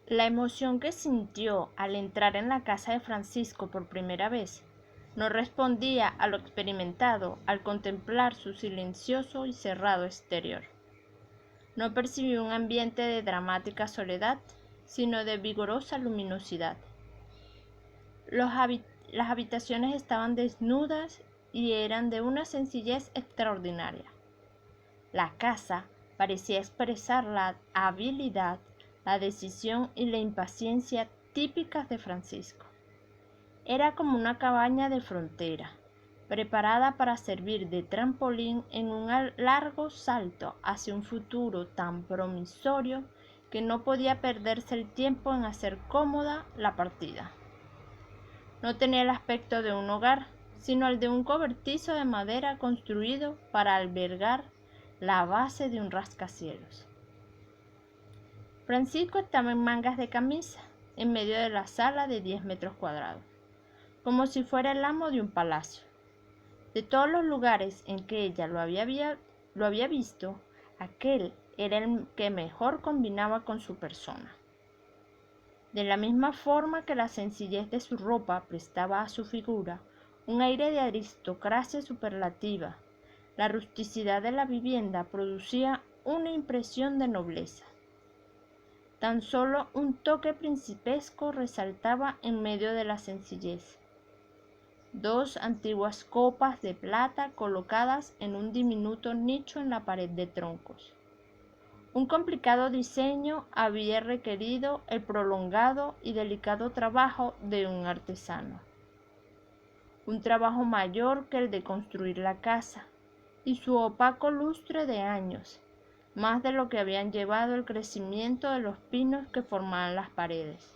La emoción que sintió al entrar en la casa de Francisco por primera vez no respondía a lo experimentado al contemplar su silencioso y cerrado exterior. No percibió un ambiente de dramática soledad, sino de vigorosa luminosidad. Las habitaciones estaban desnudas y eran de una sencillez extraordinaria. La casa parecía expresar la habilidad, la decisión y la impaciencia típicas de Francisco. Era como una cabaña de frontera, preparada para servir de trampolín en un largo salto hacia un futuro tan promisorio que no podía perderse el tiempo en hacer cómoda la partida. No tenía el aspecto de un hogar, sino el de un cobertizo de madera construido para albergar la base de un rascacielos. Francisco estaba en mangas de camisa, en medio de la sala de 10 metros cuadrados, como si fuera el amo de un palacio. De todos los lugares en que ella lo había visto, aquel era el que mejor combinaba con su persona. De la misma forma que la sencillez de su ropa prestaba a su figura un aire de aristocracia superlativa, la rusticidad de la vivienda producía una impresión de nobleza. Tan solo un toque principesco resaltaba en medio de la sencillez. Dos antiguas copas de plata colocadas en un diminuto nicho en la pared de troncos. Un complicado diseño había requerido el prolongado y delicado trabajo de un artesano. Un trabajo mayor que el de construir la casa, y su opaco lustre de años, más de lo que habían llevado el crecimiento de los pinos que formaban las paredes.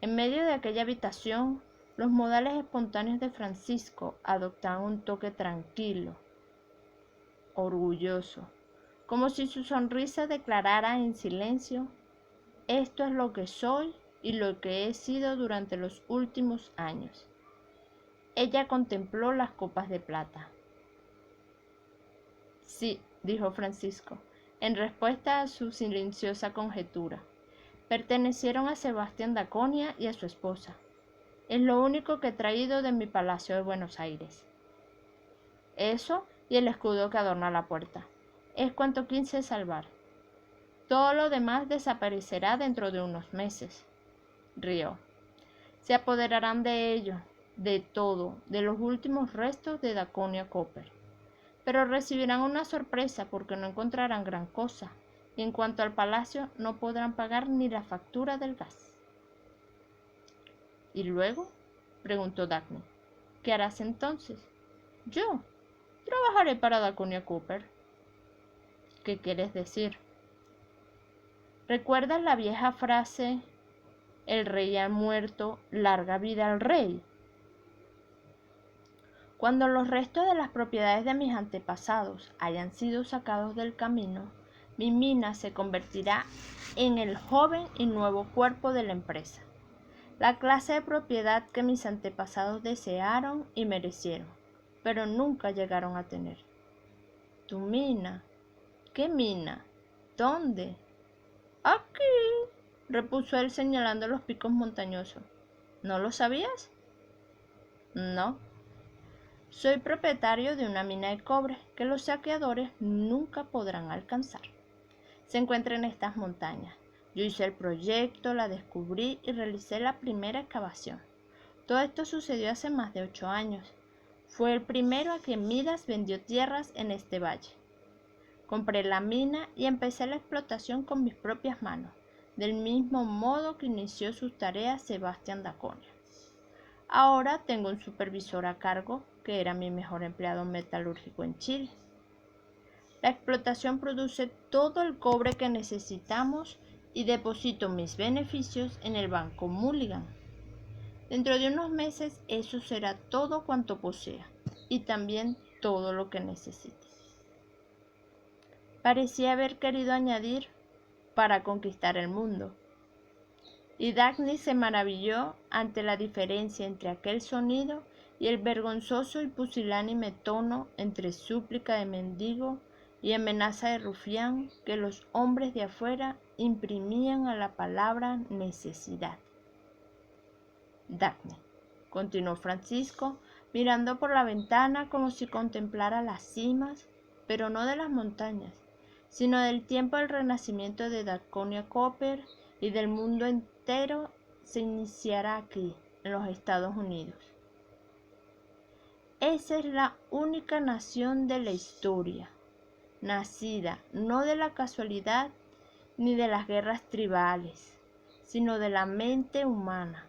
En medio de aquella habitación, los modales espontáneos de Francisco adoptaban un toque tranquilo, orgulloso, como si su sonrisa declarara en silencio: esto es lo que soy y lo que he sido durante los últimos años. Ella contempló las copas de plata. Sí, dijo Francisco, en respuesta a su silenciosa conjetura. Pertenecieron a Sebastián d'Aconia y a su esposa. Es lo único que he traído de mi palacio de Buenos Aires. Eso y el escudo que adorna la puerta. Es cuanto quise salvar. Todo lo demás desaparecerá dentro de unos meses. Rió. Se apoderarán de ello, de todo, de los últimos restos de d'Aconia Copper. Pero recibirán una sorpresa porque no encontrarán gran cosa, y en cuanto al palacio no podrán pagar ni la factura del gas. ¿Y luego?, preguntó Daphne. ¿Qué harás entonces? Yo trabajaré para d'Aconia Copper. ¿Qué quieres decir? ¿Recuerdas la vieja frase: el rey ha muerto, larga vida al rey? Cuando los restos de las propiedades de mis antepasados hayan sido sacados del camino, mi mina se convertirá en el joven y nuevo cuerpo de la empresa, la clase de propiedad que mis antepasados desearon y merecieron, pero nunca llegaron a tener. ¿Tu mina? ¿Qué mina? ¿Dónde? Aquí, repuso él señalando los picos montañosos. ¿No lo sabías? No. Soy propietario de una mina de cobre que los saqueadores nunca podrán alcanzar. Se encuentra en estas montañas. Yo hice el proyecto, la descubrí y realicé la primera excavación. Todo esto sucedió hace más de 8 años. Fue el primero a quien Midas vendió tierras en este valle. Compré la mina y empecé la explotación con mis propias manos, del mismo modo que inició sus tareas Sebastián d'Aconia. Ahora tengo un supervisor a cargo, que era mi mejor empleado metalúrgico en Chile. La explotación produce todo el cobre que necesitamos y deposito mis beneficios en el Banco Mulligan. Dentro de unos meses eso será todo cuanto posea y también todo lo que necesite. Parecía haber querido añadir: para conquistar el mundo. Y Daphne se maravilló ante la diferencia entre aquel sonido y el vergonzoso y pusilánime tono entre súplica de mendigo y amenaza de rufián que los hombres de afuera imprimían a la palabra necesidad. Dafne, continuó Francisco, mirando por la ventana como si contemplara las cimas, pero no de las montañas, sino del tiempo del renacimiento de Daconia Copper y del mundo entero se iniciará aquí, en los Estados Unidos. Esa es la única nación de la historia, nacida no de la casualidad ni de las guerras tribales, sino de la mente humana.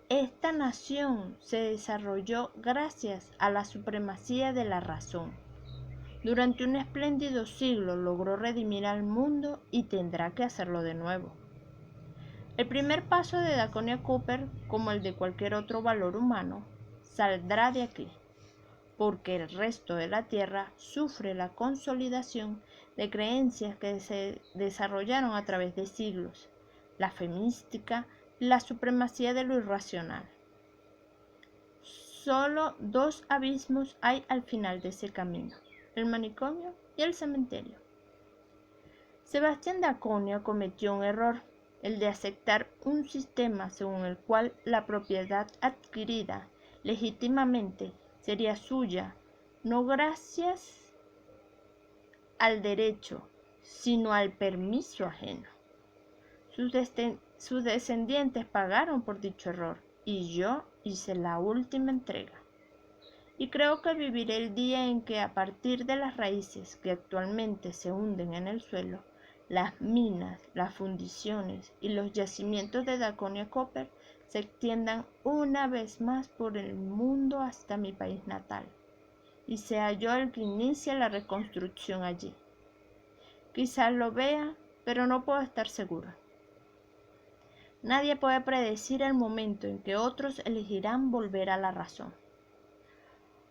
Esta nación se desarrolló gracias a la supremacía de la razón. Durante un espléndido siglo logró redimir al mundo y tendrá que hacerlo de nuevo. El primer paso de Daconia Copper, como el de cualquier otro valor humano, saldrá de aquí, porque el resto de la Tierra sufre la consolidación de creencias que se desarrollaron a través de siglos, la fe mística, la supremacía de lo irracional. Solo dos abismos hay al final de ese camino, el manicomio y el cementerio. Sebastián Daconia cometió un error, el de aceptar un sistema según el cual la propiedad adquirida legítimamente sería suya, no gracias al derecho, sino al permiso ajeno. Sus descendientes pagaron por dicho error, y yo hice la última entrega. Y creo que viviré el día en que, a partir de las raíces que actualmente se hunden en el suelo, las minas, las fundiciones y los yacimientos de Daconia Copper se extiendan una vez más por el mundo hasta mi país natal, y sea yo el que inicie la reconstrucción allí. Quizás lo vea, pero no puedo estar seguro. Nadie puede predecir el momento en que otros elegirán volver a la razón.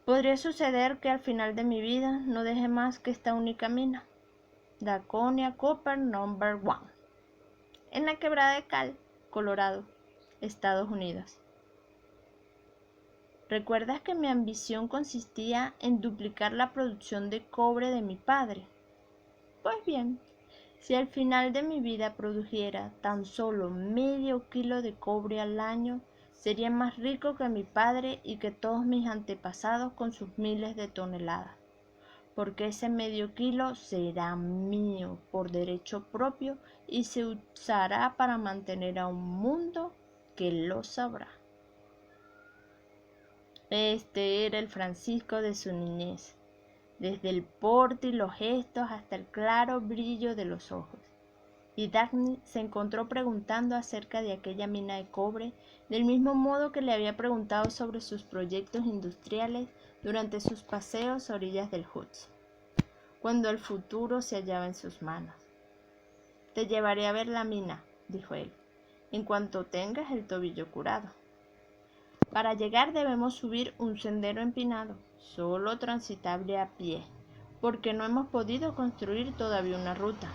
Podría suceder que al final de mi vida no deje más que esta única mina, Daconia Copper No. 1, en la Quebrada de Cal, Colorado, Estados Unidos. ¿Recuerdas que mi ambición consistía en duplicar la producción de cobre de mi padre? Pues bien, si al final de mi vida produjera tan solo medio kilo de cobre al año, sería más rico que mi padre y que todos mis antepasados con sus miles de toneladas, porque ese medio kilo será mío por derecho propio y se usará para mantener a un mundo que lo sabrá. Este era el Francisco de su niñez, desde el porte y los gestos hasta el claro brillo de los ojos. Y Dafne se encontró preguntando acerca de aquella mina de cobre, del mismo modo que le había preguntado sobre sus proyectos industriales durante sus paseos a orillas del Hudson, cuando el futuro se hallaba en sus manos. «Te llevaré a ver la mina», dijo él, «en cuanto tengas el tobillo curado. Para llegar debemos subir un sendero empinado, solo transitable a pie, porque no hemos podido construir todavía una ruta.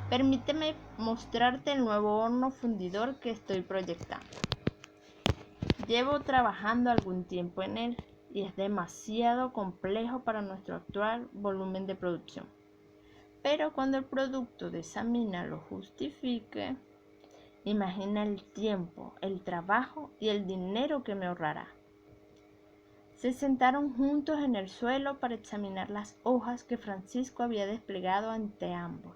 Permíteme mostrarte el nuevo horno fundidor que estoy proyectando. Llevo trabajando algún tiempo en él y es demasiado complejo para nuestro actual volumen de producción. Pero cuando el producto de esa mina lo justifique, imagina el tiempo, el trabajo y el dinero que me ahorrará». Se sentaron juntos en el suelo para examinar las hojas que Francisco había desplegado ante ambos.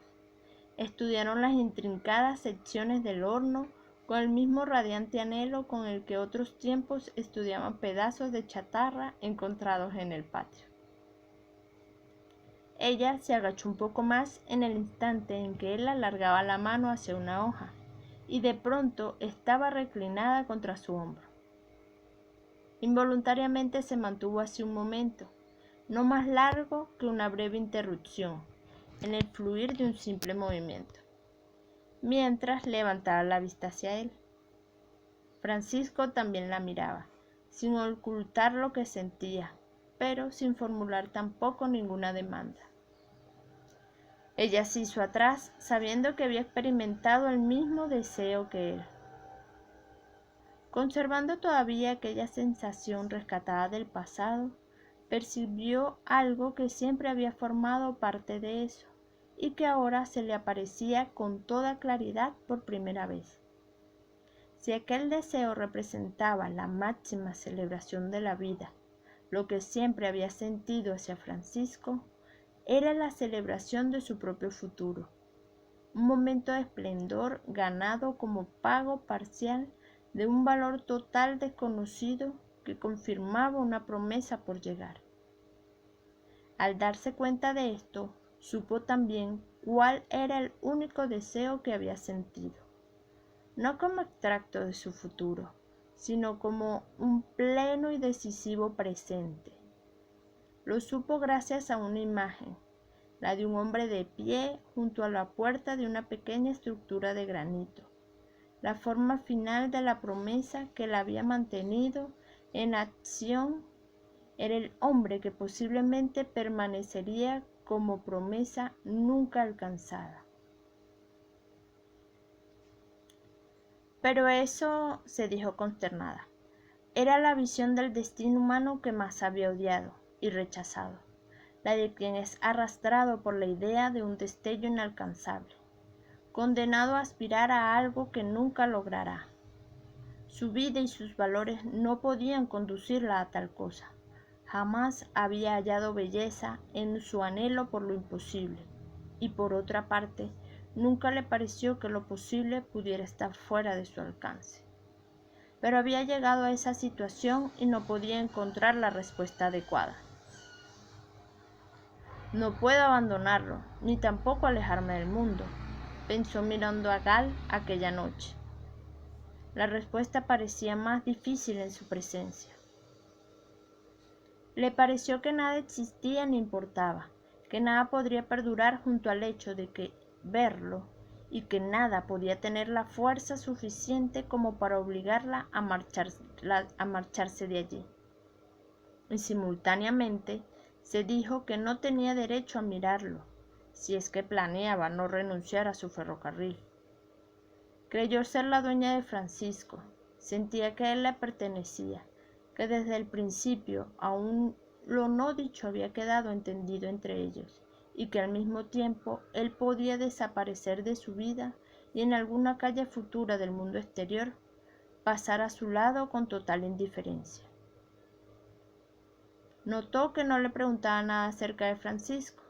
Estudiaron las intrincadas secciones del horno con el mismo radiante anhelo con el que otros tiempos estudiaban pedazos de chatarra encontrados en el patio. Ella se agachó un poco más en el instante en que él alargaba la mano hacia una hoja, y de pronto estaba reclinada contra su hombro. Involuntariamente se mantuvo así un momento, no más largo que una breve interrupción en el fluir de un simple movimiento, mientras levantaba la vista hacia él. Francisco también la miraba, sin ocultar lo que sentía, pero sin formular tampoco ninguna demanda. Ella se hizo atrás, sabiendo que había experimentado el mismo deseo que él. Conservando todavía aquella sensación rescatada del pasado, percibió algo que siempre había formado parte de eso y que ahora se le aparecía con toda claridad por primera vez. Si aquel deseo representaba la máxima celebración de la vida, lo que siempre había sentido hacia Francisco era la celebración de su propio futuro, un momento de esplendor ganado como pago parcial de un valor total desconocido que confirmaba una promesa por llegar. Al darse cuenta de esto, supo también cuál era el único deseo que había sentido, no como extracto de su futuro, sino como un pleno y decisivo presente. Lo supo gracias a una imagen, la de un hombre de pie junto a la puerta de una pequeña estructura de granito, la forma final de la promesa que la había mantenido en acción. Era el hombre que posiblemente permanecería como promesa nunca alcanzada. Pero eso, se dijo consternada, era la visión del destino humano que más había odiado y rechazado, la de quien es arrastrado por la idea de un destello inalcanzable, condenado a aspirar a algo que nunca logrará. Su vida y sus valores no podían conducirla a tal cosa. Jamás había hallado belleza en su anhelo por lo imposible, y por otra parte, nunca le pareció que lo posible pudiera estar fuera de su alcance. Pero había llegado a esa situación y no podía encontrar la respuesta adecuada. No puedo abandonarlo, ni tampoco alejarme del mundo, pensó mirando a Gal aquella noche. La respuesta parecía más difícil en su presencia. Le pareció que nada existía ni importaba, que nada podría perdurar junto al hecho de que verlo, y que nada podía tener la fuerza suficiente como para obligarla a marcharse de allí. Y simultáneamente se dijo que no tenía derecho a mirarlo, si es que planeaba no renunciar a su ferrocarril. Creyó ser la dueña de Francisco, sentía que él le pertenecía, que desde el principio aún lo no dicho había quedado entendido entre ellos, y que al mismo tiempo él podía desaparecer de su vida y en alguna calle futura del mundo exterior pasar a su lado con total indiferencia. Notó que no le preguntaba nada acerca de Francisco.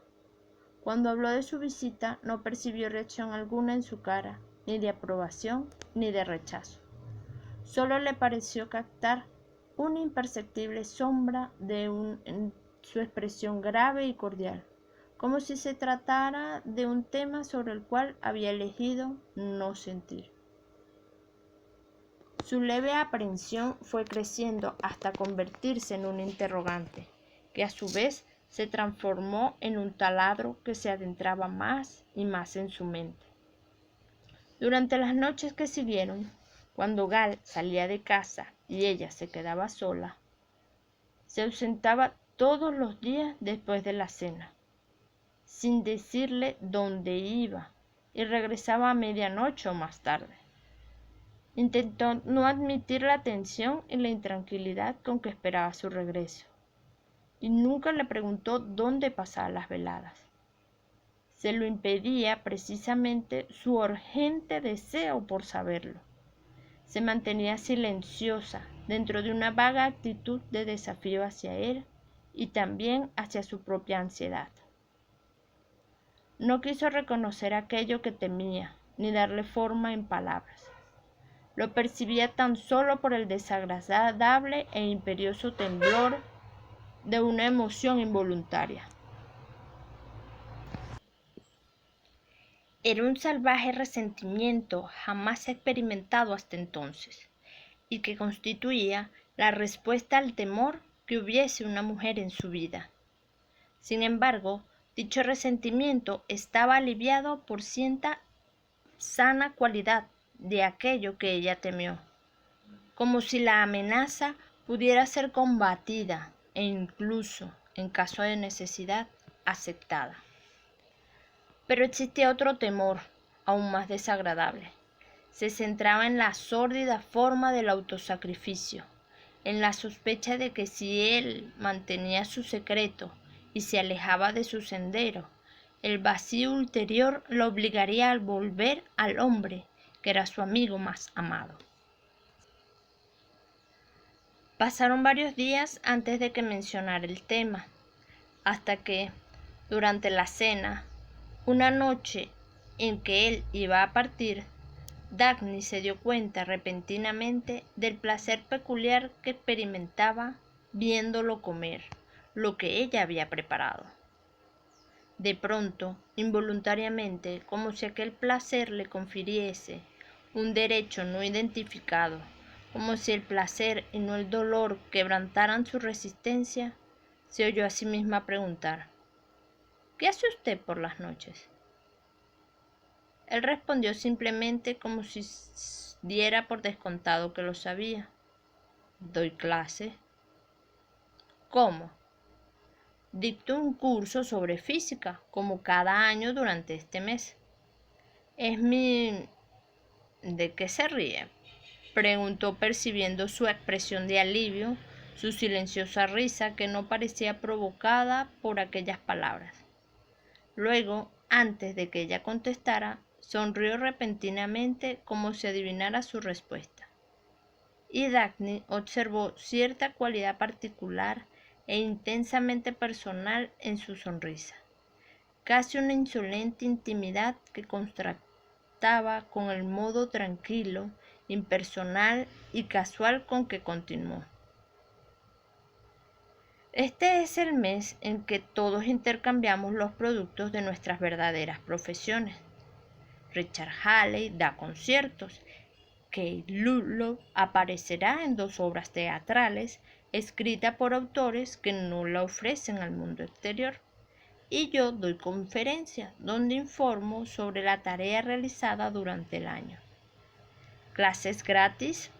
Cuando habló de su visita, no percibió reacción alguna en su cara, ni de aprobación ni de rechazo. Solo le pareció captar una imperceptible sombra en su expresión grave y cordial, como si se tratara de un tema sobre el cual había elegido no sentir. Su leve aprehensión fue creciendo hasta convertirse en un interrogante, que a su vez se transformó en un taladro que se adentraba más y más en su mente. Durante las noches que siguieron, cuando Gal salía de casa y ella se quedaba sola, se ausentaba todos los días después de la cena, sin decirle dónde iba, y regresaba a medianoche o más tarde. Intentó no admitir la tensión y la intranquilidad con que esperaba su regreso, y nunca le preguntó dónde pasaba las veladas. Se lo impedía precisamente su urgente deseo por saberlo. Se mantenía silenciosa dentro de una vaga actitud de desafío hacia él y también hacia su propia ansiedad. No quiso reconocer aquello que temía, ni darle forma en palabras. Lo percibía tan solo por el desagradable e imperioso temblor de una emoción involuntaria. Era un salvaje resentimiento jamás experimentado hasta entonces, y que constituía la respuesta al temor que hubiese una mujer en su vida. Sin embargo, dicho resentimiento estaba aliviado por cierta sana cualidad de aquello que ella temió, como si la amenaza pudiera ser combatida e incluso, en caso de necesidad, aceptada. Pero existía otro temor, aún más desagradable. Se centraba en la sórdida forma del autosacrificio, en la sospecha de que si él mantenía su secreto y se alejaba de su sendero, el vacío ulterior lo obligaría a volver al hombre que era su amigo más amado. Pasaron varios días antes de que mencionara el tema, hasta que, durante la cena, una noche en que él iba a partir, Dagny se dio cuenta repentinamente del placer peculiar que experimentaba viéndolo comer lo que ella había preparado. De pronto, involuntariamente, como si aquel placer le confiriese un derecho no identificado, como si el placer y no el dolor quebrantaran su resistencia, se oyó a sí misma preguntar: ¿qué hace usted por las noches? Él respondió simplemente, como si diera por descontado que lo sabía: doy clase. ¿Cómo? Dicto un curso sobre física, como cada año durante este mes. Es mi... ¿De qué se ríe?, preguntó, percibiendo su expresión de alivio, su silenciosa risa que no parecía provocada por aquellas palabras. Luego, antes de que ella contestara, sonrió repentinamente como si adivinara su respuesta. Y Dagny observó cierta cualidad particular e intensamente personal en su sonrisa, casi una insolente intimidad que contrastaba con el modo tranquilo, impersonal y casual con que continuó. Este es el mes en que todos intercambiamos los productos de nuestras verdaderas profesiones. Richard Halley da conciertos. Kate Ludlow aparecerá en 2 obras teatrales escritas por autores que no la ofrecen al mundo exterior. Y yo doy conferencias donde informo sobre la tarea realizada durante el año. ¿Clases gratis?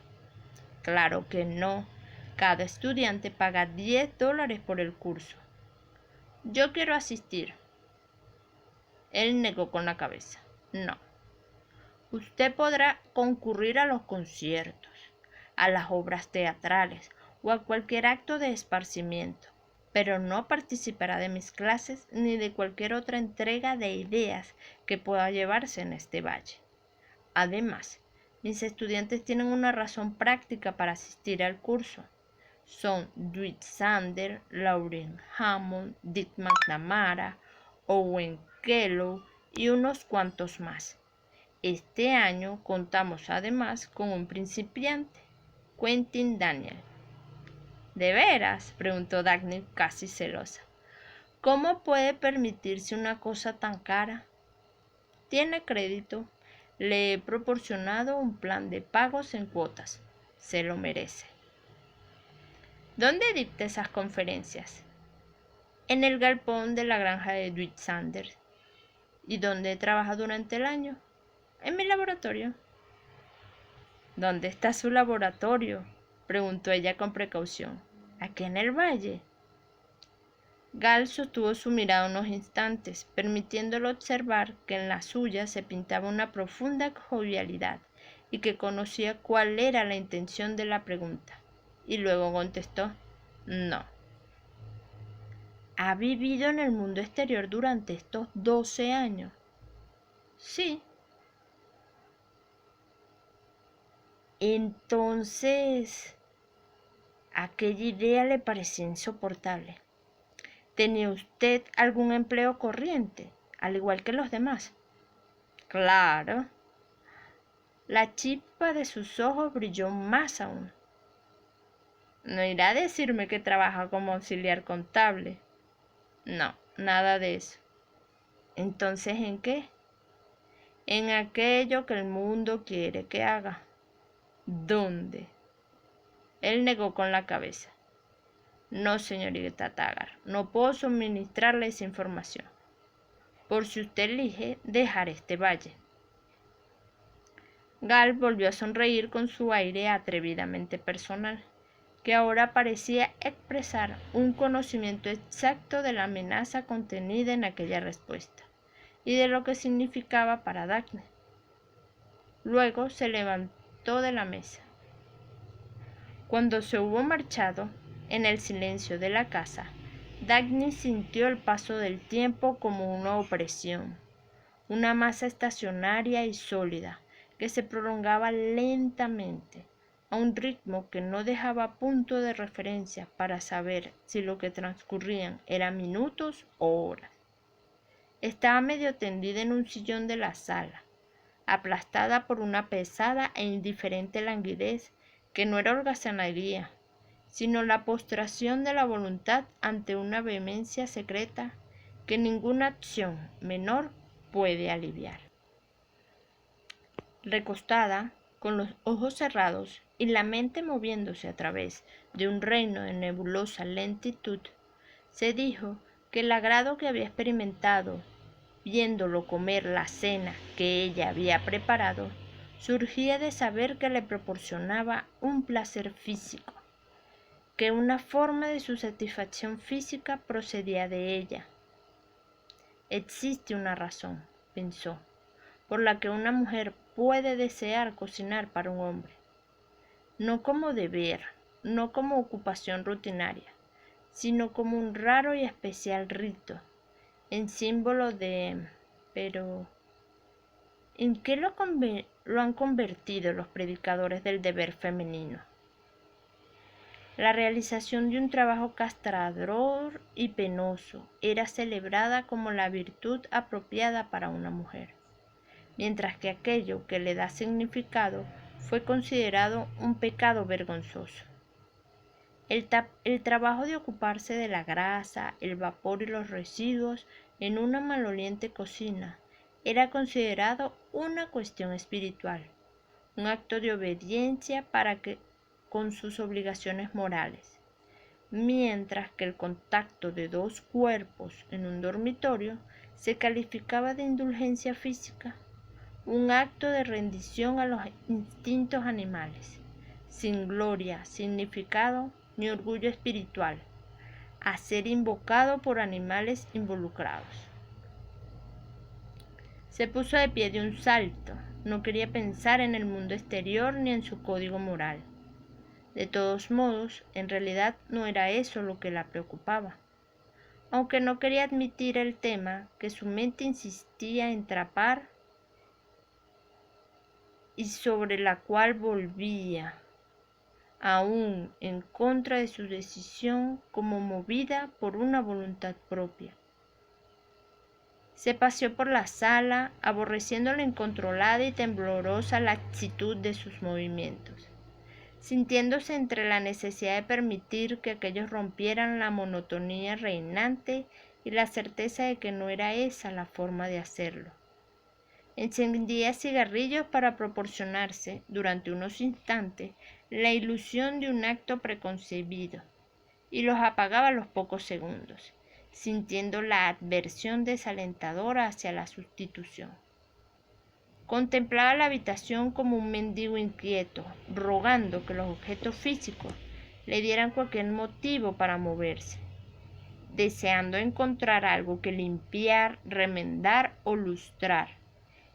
Claro que no. Cada estudiante paga $10 por el curso. Yo quiero asistir. Él negó con la cabeza. No. Usted podrá concurrir a los conciertos, a las obras teatrales o a cualquier acto de esparcimiento, pero no participará de mis clases ni de cualquier otra entrega de ideas que pueda llevarse en este valle. Además, mis estudiantes tienen una razón práctica para asistir al curso. Son Dwight Sander, Lauren Hammond, Dick McNamara, Owen Kellogg y unos cuantos más. Este año contamos además con un principiante, Quentin Daniel. ¿De veras?, preguntó Dagny casi celosa. ¿Cómo puede permitirse una cosa tan cara? Tiene crédito. Le he proporcionado un plan de pagos en cuotas. Se lo merece. ¿Dónde dicta esas conferencias? En el galpón de la granja de Dwight Sanders. ¿Y dónde trabaja durante el año? En mi laboratorio. ¿Dónde está su laboratorio?, preguntó ella con precaución. ¿Aquí en el valle? Gal sostuvo su mirada unos instantes, permitiéndole observar que en la suya se pintaba una profunda jovialidad y que conocía cuál era la intención de la pregunta. Y luego contestó: no. ¿Ha vivido en el mundo exterior durante estos 12 años? Sí. Entonces, aquella idea le parecía insoportable. ¿Tenía usted algún empleo corriente, al igual que los demás? Claro. La chispa de sus ojos brilló más aún. ¿No irá a decirme que trabaja como auxiliar contable? No, nada de eso. ¿Entonces en qué? En aquello que el mundo quiere que haga. ¿Dónde? Él negó con la cabeza. No, señorita Taggart, no puedo suministrarle esa información. Por si usted elige dejar este valle. Gal volvió a sonreír con su aire atrevidamente personal, que ahora parecía expresar un conocimiento exacto de la amenaza contenida en aquella respuesta y de lo que significaba para Dagny. Luego se levantó de la mesa. Cuando se hubo marchado, en el silencio de la casa, Dagny sintió el paso del tiempo como una opresión, una masa estacionaria y sólida que se prolongaba lentamente, a un ritmo que no dejaba punto de referencia para saber si lo que transcurrían eran minutos o horas. Estaba medio tendida en un sillón de la sala, aplastada por una pesada e indiferente languidez que no era holgazanería, sino la postración de la voluntad ante una vehemencia secreta que ninguna acción menor puede aliviar. Recostada, con los ojos cerrados y la mente moviéndose a través de un reino de nebulosa lentitud, se dijo que el agrado que había experimentado viéndolo comer la cena que ella había preparado surgía de saber que le proporcionaba un placer físico, que una forma de su satisfacción física procedía de ella. Existe una razón, pensó, por la que una mujer puede desear cocinar para un hombre, no como deber, no como ocupación rutinaria, sino como un raro y especial rito, en símbolo de... Pero, ¿en qué lo han convertido los predicadores del deber femenino? La realización de un trabajo castrador y penoso era celebrada como la virtud apropiada para una mujer, mientras que aquello que le da significado fue considerado un pecado vergonzoso. El trabajo de ocuparse de la grasa, el vapor y los residuos en una maloliente cocina era considerado una cuestión espiritual, un acto de obediencia con sus obligaciones morales, mientras que el contacto de dos cuerpos en un dormitorio se calificaba de indulgencia física, un acto de rendición a los instintos animales, sin gloria, significado ni orgullo espiritual, a ser invocado por animales involucrados. Se puso de pie de un salto, no quería pensar en el mundo exterior ni en su código moral. De todos modos, en realidad no era eso lo que la preocupaba, aunque no quería admitir el tema que su mente insistía en trapar y sobre la cual volvía, aún en contra de su decisión, como movida por una voluntad propia. Se paseó por la sala, aborreciendo la incontrolada y temblorosa laxitud de sus movimientos, sintiéndose entre la necesidad de permitir que aquellos rompieran la monotonía reinante y la certeza de que no era esa la forma de hacerlo. Encendía cigarrillos para proporcionarse, durante unos instantes, la ilusión de un acto preconcebido, y los apagaba a los pocos segundos, sintiendo la adversión desalentadora hacia la sustitución. Contemplaba la habitación como un mendigo inquieto, rogando que los objetos físicos le dieran cualquier motivo para moverse, deseando encontrar algo que limpiar, remendar o lustrar,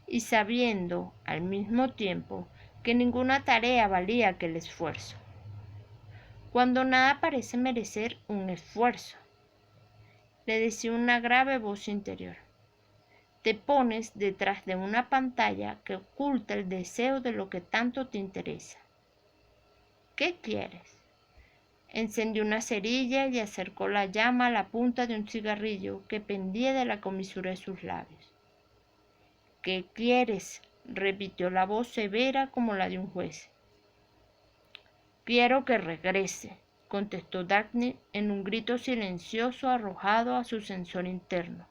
y sabiendo al mismo tiempo que ninguna tarea valía aquel esfuerzo. Cuando nada parece merecer un esfuerzo, le decía una grave voz interior, te pones detrás de una pantalla que oculta el deseo de lo que tanto te interesa. ¿Qué quieres? Encendió una cerilla y acercó la llama a la punta de un cigarrillo que pendía de la comisura de sus labios. ¿Qué quieres?, repitió la voz severa como la de un juez. Quiero que regrese, contestó Dagny en un grito silencioso arrojado a su sensor interno,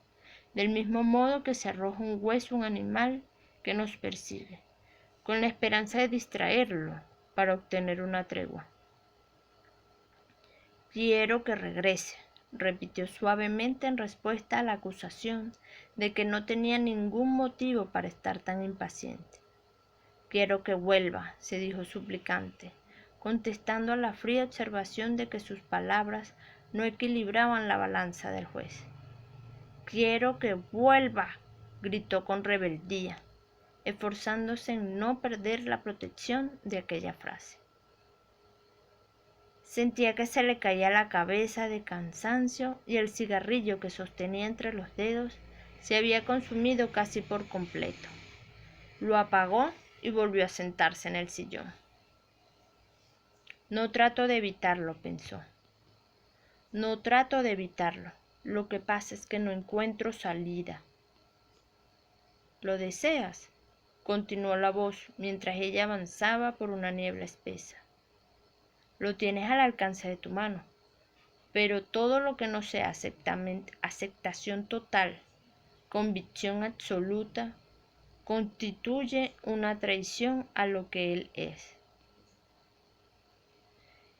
del mismo modo que se arroja un hueso a un animal que nos persigue, con la esperanza de distraerlo para obtener una tregua. Quiero que regrese, repitió suavemente en respuesta a la acusación de que no tenía ningún motivo para estar tan impaciente. Quiero que vuelva, se dijo suplicante, contestando a la fría observación de que sus palabras no equilibraban la balanza del juez. Quiero que vuelva, gritó con rebeldía, esforzándose en no perder la protección de aquella frase. Sentía que se le caía la cabeza de cansancio y el cigarrillo que sostenía entre los dedos se había consumido casi por completo. Lo apagó y volvió a sentarse en el sillón. No trato de evitarlo, pensó. No trato de evitarlo. Lo que pasa es que no encuentro salida. ¿Lo deseas?, continuó la voz mientras ella avanzaba por una niebla espesa. Lo tienes al alcance de tu mano, pero todo lo que no sea aceptación total, convicción absoluta, constituye una traición a lo que él es.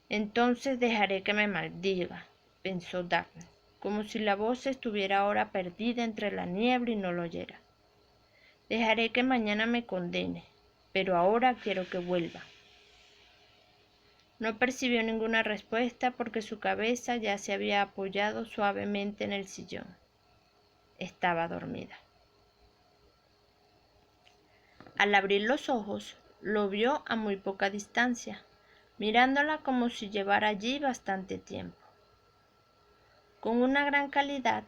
Entonces dejaré que me maldiga, pensó Daphne, como si la voz estuviera ahora perdida entre la niebla y no lo oyera. Dejaré que mañana me condene, pero ahora quiero que vuelva. No percibió ninguna respuesta porque su cabeza ya se había apoyado suavemente en el sillón. Estaba dormida. Al abrir los ojos, lo vio a muy poca distancia, mirándola como si llevara allí bastante tiempo. Con una gran calidad